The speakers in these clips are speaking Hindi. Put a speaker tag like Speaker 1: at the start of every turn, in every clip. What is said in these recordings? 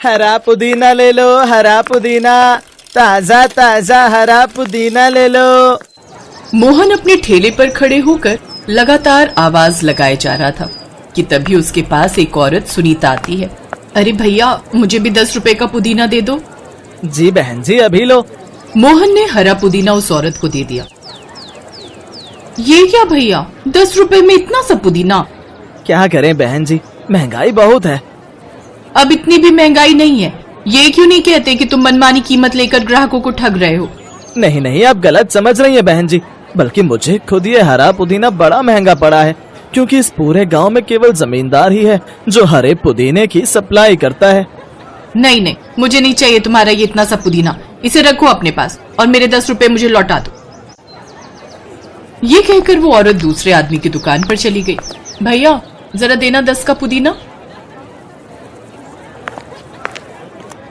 Speaker 1: हरा पुदीना ले लो, हरा पुदीना, ताजा ताजा हरा पुदीना ले लो।
Speaker 2: मोहन अपने ठेले पर खड़े होकर लगातार आवाज लगाए जा रहा था कि तभी उसके पास एक औरत सुनीता आती है। अरे भैया, मुझे भी 10 रुपए का पुदीना दे दो।
Speaker 1: जी बहन जी, अभी लो।
Speaker 2: मोहन ने हरा पुदीना उस औरत को दे दिया। ये क्या भैया, 10 रुपए में इतना सा पुदीना?
Speaker 1: क्या करें बहन जी, महंगाई बहुत है।
Speaker 2: अब इतनी भी महंगाई नहीं है। ये क्यों नहीं कहते कि तुम मनमानी कीमत लेकर ग्राहकों को ठग रहे हो?
Speaker 1: नहीं नहीं, आप गलत समझ रही हैं बहन जी। बल्कि मुझे खुद ये हरा पुदीना बड़ा महंगा पड़ा है, क्योंकि इस पूरे गांव में केवल जमींदार ही है जो हरे पुदीने की सप्लाई करता है।
Speaker 2: नहीं नहीं, मुझे नहीं चाहिए तुम्हारा ये इतना सा पुदीना। इसे रखो अपने पास और मेरे 10 रुपए मुझे लौटा दो। ये कहकर वो औरत दूसरे आदमी की दुकान पर चली गई। भैया, जरा देना 10 का पुदीना।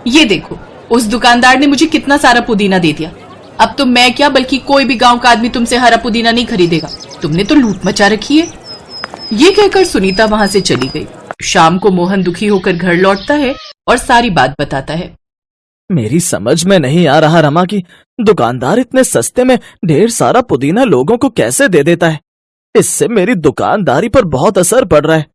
Speaker 2: ये देखो, उस दुकानदार ने मुझे कितना सारा पुदीना दे दिया। अब तो मैं क्या, बल्कि कोई भी गांव का आदमी तुमसे हरा पुदीना नहीं खरीदेगा। तुमने तो लूट मचा रखी है। ये कहकर सुनीता वहां से चली गई। शाम को मोहन दुखी होकर घर लौटता है और सारी बात बताता है।
Speaker 1: मेरी समझ में नहीं आ रहा रमा कि दुकानदार इतने सस्ते में ढेर सारा पुदीना लोगों को कैसे दे देता है। इससे मेरी दुकानदारी पर बहुत असर पड़ रहा है।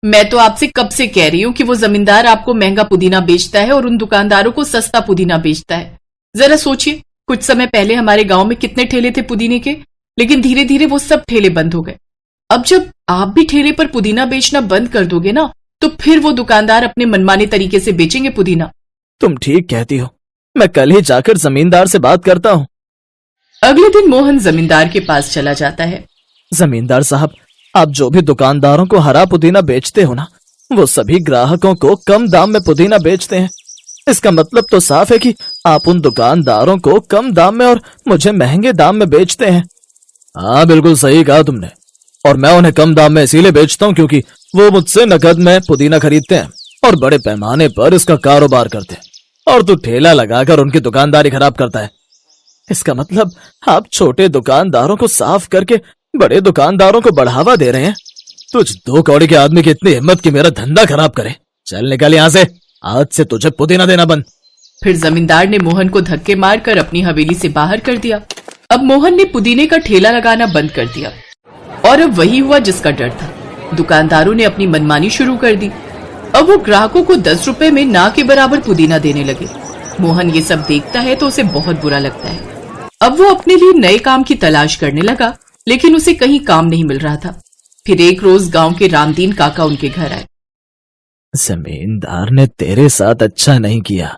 Speaker 2: मैं तो आपसे कब से कह रही हूँ कि वो जमींदार आपको महंगा पुदीना बेचता है और उन दुकानदारों को सस्ता पुदीना बेचता है। जरा सोचिए, कुछ समय पहले हमारे गांव में कितने ठेले थे पुदीने के, लेकिन धीरे धीरे वो सब ठेले बंद हो गए। अब जब आप भी ठेले पर पुदीना बेचना बंद कर दोगे ना, तो फिर वो दुकानदार अपने मनमाने तरीके से बेचेंगे पुदीना।
Speaker 1: तुम ठीक कहती हो, मैं कल ही जाकर जमींदार से बात करता हूँ।
Speaker 2: अगले दिन मोहन जमींदार के पास चला जाता है।
Speaker 1: जमींदार साहब, आप जो भी दुकानदारों को हरा पुदीना बेचते हो ना, वो सभी ग्राहकों को कम दाम में पुदीना बेचते हैं। इसका मतलब तो साफ है कि आप उन दुकानदारों को कम दाम में और मुझे महंगे दाम में बेचते हैं। हाँ, बिल्कुल सही कहा तुमने। और मैं उन्हें कम दाम में इसीलिए बेचता हूँ क्योंकि वो मुझसे नकद में पुदीना खरीदते हैं और बड़े पैमाने पर इसका कारोबार करते हैं, और तू ठेला लगाकर उनकी दुकानदारी खराब करता है। इसका मतलब आप छोटे दुकानदारों को साफ करके बड़े दुकानदारों को बढ़ावा दे रहे हैं। तुझ 2 कौड़ी के आदमी की इतनी हिम्मत कि मेरा धंधा खराब करे। चल निकल यहाँ से, आज से तुझे पुदीना देना बंद।
Speaker 2: फिर जमींदार ने मोहन को धक्के मारकर अपनी हवेली से बाहर कर दिया। अब मोहन ने पुदीने का ठेला लगाना बंद कर दिया और अब वही हुआ जिसका डर था। दुकानदारों ने अपनी मनमानी शुरू कर दी। अब वो ग्राहकों को 10 रुपए में ना के बराबर पुदीना देने लगे। मोहन ये सब देखता है तो उसे बहुत बुरा लगता है। अब वो अपने लिए नए काम की तलाश करने लगा, लेकिन उसे कहीं काम नहीं मिल रहा था। फिर एक रोज गांव के रामदीन काका उनके घर आए।
Speaker 1: जमींदार ने तेरे साथ अच्छा नहीं किया।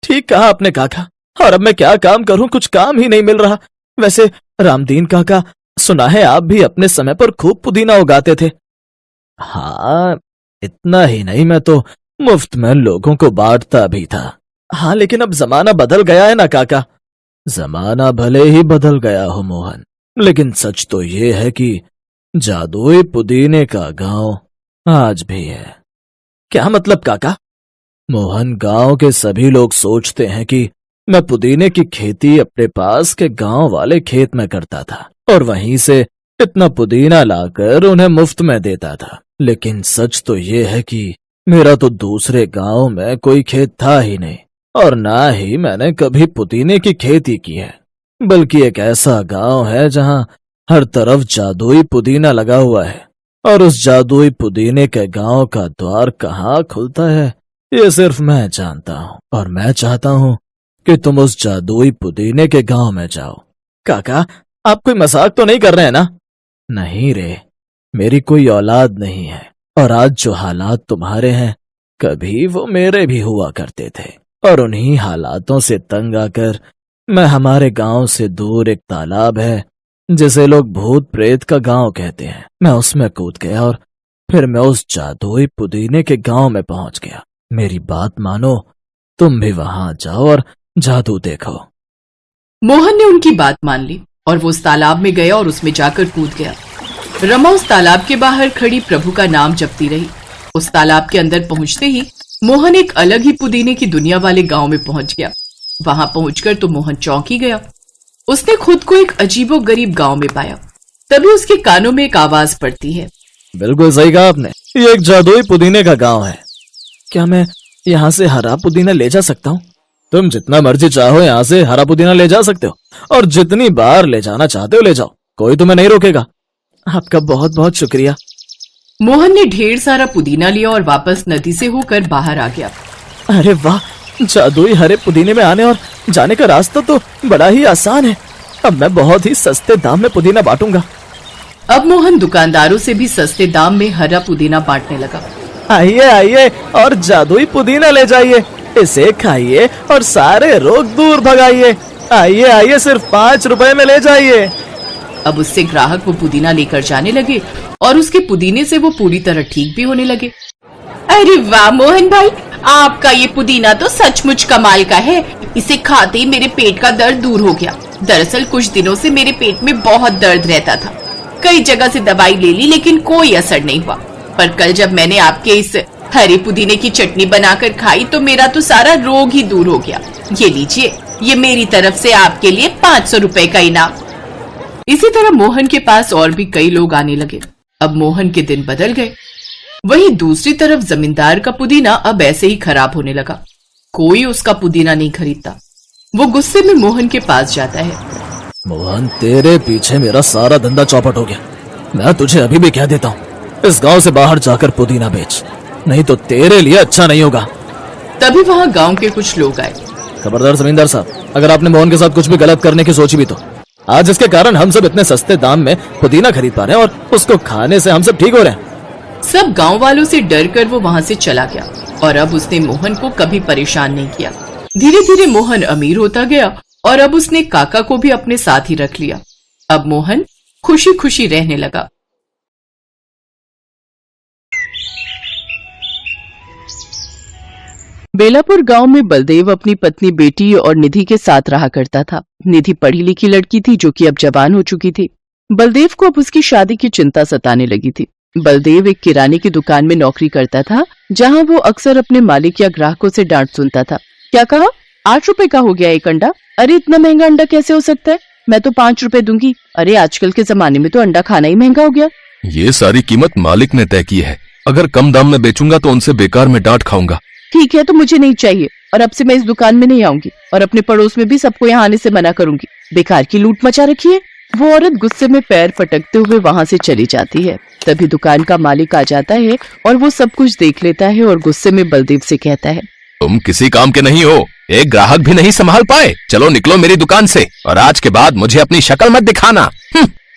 Speaker 1: ठीक कहा आपने काका, और अब मैं क्या काम करूं, कुछ काम ही नहीं मिल रहा। वैसे रामदीन काका, सुना है आप भी अपने समय पर खूब पुदीना उगाते थे। हाँ, इतना ही नहीं, मैं तो मुफ्त में लोगों को बांटता भी था। हाँ, लेकिन अब जमाना बदल गया है ना काका। जमाना भले ही बदल गया हो मोहन, लेकिन सच तो ये है कि जादुई पुदीने का गांव आज भी है। क्या मतलब काका? मोहन, गांव के सभी लोग सोचते हैं कि मैं पुदीने की खेती अपने पास के गांव वाले खेत में करता था और वहीं से इतना पुदीना लाकर उन्हें मुफ्त में देता था। लेकिन सच तो ये है कि मेरा तो दूसरे गांव में कोई खेत था ही नहीं, और ना ही मैंने कभी पुदीने की खेती की है। बल्कि एक ऐसा गांव है जहां हर तरफ जादुई पुदीना लगा हुआ है, और उस जादुई पुदीने के गांव का द्वार कहाँ खुलता है ये सिर्फ मैं जानता हूँ, और मैं चाहता हूँ कि तुम उस जादुई पुदीने के गांव में जाओ। काका, आप कोई मजाक तो नहीं कर रहे हैं ना? नहीं रे, मेरी कोई औलाद नहीं है, और आज जो हालात तुम्हारे हैं कभी वो मेरे भी हुआ करते थे, और उन्हीं हालातों से तंग आकर मैं हमारे गांव से दूर एक तालाब है जिसे लोग भूत प्रेत का गांव कहते हैं, मैं उसमें कूद गया और फिर मैं उस जादुई पुदीने के गांव में पहुंच गया। मेरी बात मानो, तुम भी वहां जाओ और जादू देखो।
Speaker 2: मोहन ने उनकी बात मान ली और वो उस तालाब में गया और उसमें जाकर कूद गया। रमा उस तालाब के बाहर खड़ी प्रभु का नाम जपती रही। उस तालाब के अंदर पहुंचते ही मोहन एक अलग ही पुदीने की दुनिया वाले गांव में पहुंच गया। वहां पहुंचकर तो मोहन चौंक ही गया। उसने खुद को एक अजीबो गरीब गांव में पाया। तभी उसके कानों में एक आवाज पड़ती है।
Speaker 1: बिल्कुल सही कहा आपने, ये एक जादुई पुदीने का गांव है। क्या मैं यहाँ से हरा पुदीना ले जा सकता हूँ? तुम जितना मर्जी चाहो यहाँ से हरा पुदीना ले जा सकते हो, और जितनी बार ले जाना चाहते हो ले जाओ, कोई तुम्हें नहीं रोकेगा। आपका बहुत बहुत शुक्रिया।
Speaker 2: मोहन ने ढेर सारा पुदीना लिया और वापस नदी से होकर बाहर आ गया।
Speaker 1: अरे वाह, जादुई हरे पुदीने में आने और जाने का रास्ता तो बड़ा ही आसान है। अब मैं बहुत ही सस्ते दाम में पुदीना बांटूंगा।
Speaker 2: अब मोहन दुकानदारों से भी सस्ते दाम में हरा पुदीना बांटने लगा।
Speaker 1: आइए आइए और जादुई पुदीना ले जाइए, इसे खाइए और सारे रोग दूर भगाइए। आइए आइए, सिर्फ 5 रुपए में ले जाइए।
Speaker 2: अब उससे ग्राहक वो पुदीना लेकर जाने लगे और उसके पुदीने से वो पूरी तरह ठीक भी होने लगे। अरे वाह मोहन भाई, आपका ये पुदीना तो सचमुच कमाल का है। इसे खाते ही मेरे पेट का दर्द दूर हो गया। दरअसल कुछ दिनों से मेरे पेट में बहुत दर्द रहता था। कई जगह से दवाई ले ली लेकिन कोई असर नहीं हुआ, पर कल जब मैंने आपके इस हरे पुदीने की चटनी बनाकर खाई तो मेरा तो सारा रोग ही दूर हो गया। ये लीजिए, ये मेरी तरफ से आपके लिए 500 रुपए का इनाम। इसी तरह मोहन के पास और भी कई लोग आने लगे। अब मोहन के दिन बदल गए। वहीं दूसरी तरफ जमींदार का पुदीना अब ऐसे ही खराब होने लगा। कोई उसका पुदीना नहीं खरीदता। वो गुस्से में मोहन के पास जाता है।
Speaker 1: मोहन, तेरे पीछे मेरा सारा धंधा चौपट हो गया। मैं तुझे अभी भी कह देता हूँ, इस गांव से बाहर जाकर पुदीना बेच, नहीं तो तेरे लिए अच्छा नहीं होगा।
Speaker 2: तभी वहाँ गांव के कुछ लोग आए।
Speaker 1: खबरदार जमींदार साहब, अगर आपने मोहन के साथ कुछ भी गलत करने की सोची भी तो आज इसके कारण हम सब इतने सस्ते दाम में पुदीना खरीद पा रहे हैं और उसको खाने से हम सब ठीक हो रहे हैं।
Speaker 2: सब गांव वालों से डर कर वो वहाँ से चला गया और अब उसने मोहन को कभी परेशान नहीं किया। धीरे धीरे मोहन अमीर होता गया और अब उसने काका को भी अपने साथ ही रख लिया। अब मोहन खुशी खुशी रहने लगा। बेलापुर गांव में बलदेव अपनी पत्नी, बेटी और निधि के साथ रहा करता था। निधि पढ़ी लिखी लड़की थी जो कि अब जवान हो चुकी थी। बलदेव को अब उसकी शादी की चिंता सताने लगी थी। बलदेव एक किराने की दुकान में नौकरी करता था, जहां वो अक्सर अपने मालिक या ग्राहकों से डांट सुनता था। क्या कहा? 8 रुपए का हो गया एक अंडा? अरे इतना महंगा अंडा कैसे हो सकता है? मैं तो 5 रुपए दूंगी। अरे आजकल के जमाने में तो अंडा खाना ही महंगा हो गया।
Speaker 3: ये सारी कीमत मालिक ने तय की है। अगर कम दाम में बेचूंगा तो उनसे बेकार में डांट खाऊंगा।
Speaker 2: ठीक है, तो मुझे नहीं चाहिए और अब से मैं इस दुकान में नहीं आऊंगी और अपने पड़ोस में भी सबको यहाँ आने से मना करूंगी। बेकार की लूट मचा रखी है। वो औरत गुस्से में पैर पटकते हुए वहाँ से चली जाती है। तभी दुकान का मालिक आ जाता है और वो सब कुछ देख लेता है और गुस्से में बलदेव से कहता है,
Speaker 3: तुम किसी काम के नहीं हो, एक ग्राहक भी नहीं संभाल पाए। चलो निकलो मेरी दुकान से और आज के बाद मुझे अपनी शक्ल मत दिखाना।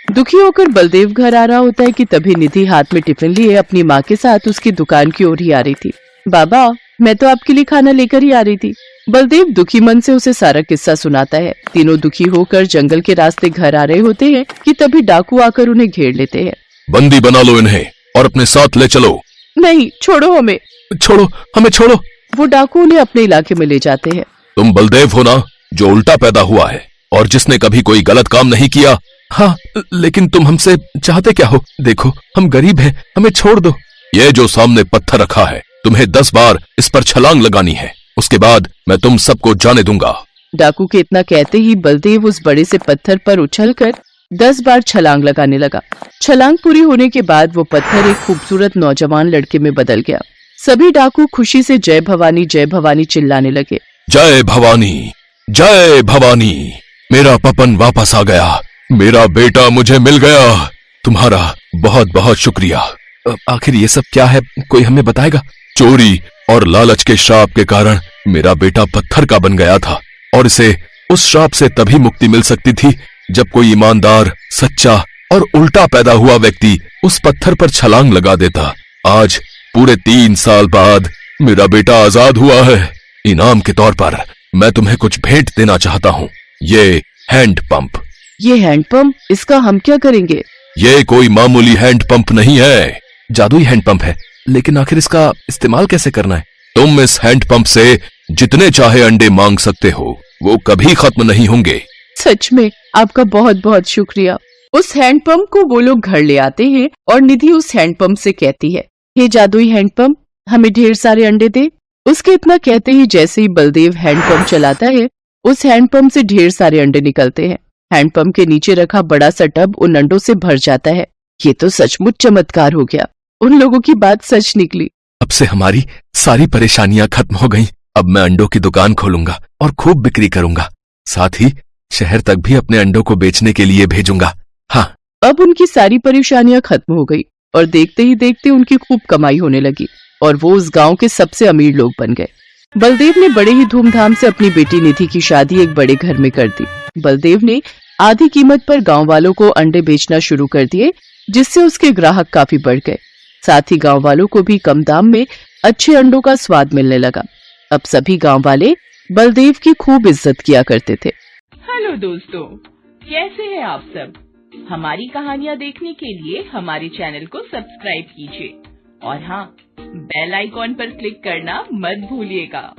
Speaker 2: दुखी होकर बलदेव घर आ रहा होता है कि तभी निधि हाथ में टिफिन लिए अपनी माँ के साथ उसकी दुकान की ओर ही आ रही थी। बाबा, मैं तो आपके लिए खाना लेकर ही आ रही थी। बलदेव दुखी मन से उसे सारा किस्सा सुनाता है। तीनों दुखी होकर जंगल के रास्ते घर आ रहे होते हैं कि तभी डाकू आकर उन्हें घेर लेते हैं।
Speaker 3: बंदी बना लो इन्हें और अपने साथ ले चलो।
Speaker 2: नहीं, छोड़ो हमें।
Speaker 3: छोड़ो, हमें छोड़ो।
Speaker 2: वो डाकू उन्हें अपने इलाके में ले जाते हैं।
Speaker 3: तुम बलदेव हो ना, जो उल्टा पैदा हुआ है और जिसने कभी कोई गलत काम नहीं किया? हाँ, लेकिन तुम हमसे चाहते क्या हो? देखो हम गरीब हैं, हमें छोड़ दो। ये जो सामने पत्थर रखा है, तुम्हें 10 बार इस पर छलांग लगानी है, उसके बाद मैं तुम सबको जाने दूंगा।
Speaker 2: डाकू के इतना कहते ही बलदेव उस बड़े से पत्थर पर उछलकर 10 बार छलांग लगाने लगा। छलांग पूरी होने के बाद वो पत्थर एक खूबसूरत नौजवान लड़के में बदल गया। सभी डाकू खुशी से जय भवानी चिल्लाने लगे।
Speaker 3: जय भवानी, जय भवानी, मेरा पपन वापस आ गया, मेरा बेटा मुझे मिल गया, तुम्हारा बहुत बहुत शुक्रिया। आखिर ये सब क्या है, कोई हमें बताएगा? चोरी और लालच के श्राप के कारण मेरा बेटा पत्थर का बन गया था और इसे उस श्राप से तभी मुक्ति मिल सकती थी जब कोई ईमानदार, सच्चा और उल्टा पैदा हुआ व्यक्ति उस पत्थर पर छलांग लगा देता। आज पूरे 3 साल बाद मेरा बेटा आजाद हुआ है। इनाम के तौर पर मैं तुम्हें कुछ भेंट देना चाहता हूँ, ये हैंड पंप।
Speaker 2: ये हैंड पंप? इसका हम क्या करेंगे?
Speaker 3: ये कोई मामूली हैंड पंप नहीं है, जादुई हैंड पंप है। लेकिन आखिर इसका इस्तेमाल कैसे करना है? तुम इस हैंड पंप से जितने चाहे अंडे मांग सकते हो, वो कभी खत्म नहीं होंगे।
Speaker 2: सच में आपका बहुत बहुत शुक्रिया। उस हैंड पंप को वो लोग घर ले आते हैं और निधि उस हैंड पंप से कहती है, हे जादुई हैंड पंप, हमें ढेर सारे अंडे दे। उसके इतना कहते ही जैसे ही बलदेव हैंड पंप चलाता है, उस हैंड पंप से ढेर सारे अंडे निकलते हैं। हैंड पंप के नीचे रखा बड़ा सा टब उन अंडों से भर जाता है। ये तो सचमुच चमत्कार हो गया। उन लोगों की बात सच निकली।
Speaker 3: अब से हमारी सारी परेशानियां खत्म हो गईं। अब मैं अंडों की दुकान खोलूंगा और खूब बिक्री करूंगा। साथ ही शहर तक भी अपने अंडों को बेचने के लिए भेजूंगा। हाँ।
Speaker 2: अब उनकी सारी परेशानियां खत्म हो गई और देखते ही देखते उनकी खूब कमाई होने लगी और वो उस गांव के सबसे अमीर लोग बन गए। बलदेव ने बड़े ही धूमधाम से अपनी बेटी निधि की शादी एक बड़े घर में कर दी। बलदेव ने आधी कीमत पर गांव वालों को अंडे बेचना शुरू कर दिए, जिससे उसके ग्राहक काफी बढ़ गए। साथ ही गांव वालों को भी कम दाम में अच्छे अंडों का स्वाद मिलने लगा। अब सभी गांव वाले बलदेव की खूब इज्जत किया करते थे।
Speaker 4: हेलो दोस्तों, कैसे हैं आप सब? हमारी कहानियाँ देखने के लिए हमारे चैनल को सब्सक्राइब कीजिए और हाँ, बेल आइकॉन पर क्लिक करना मत भूलिएगा।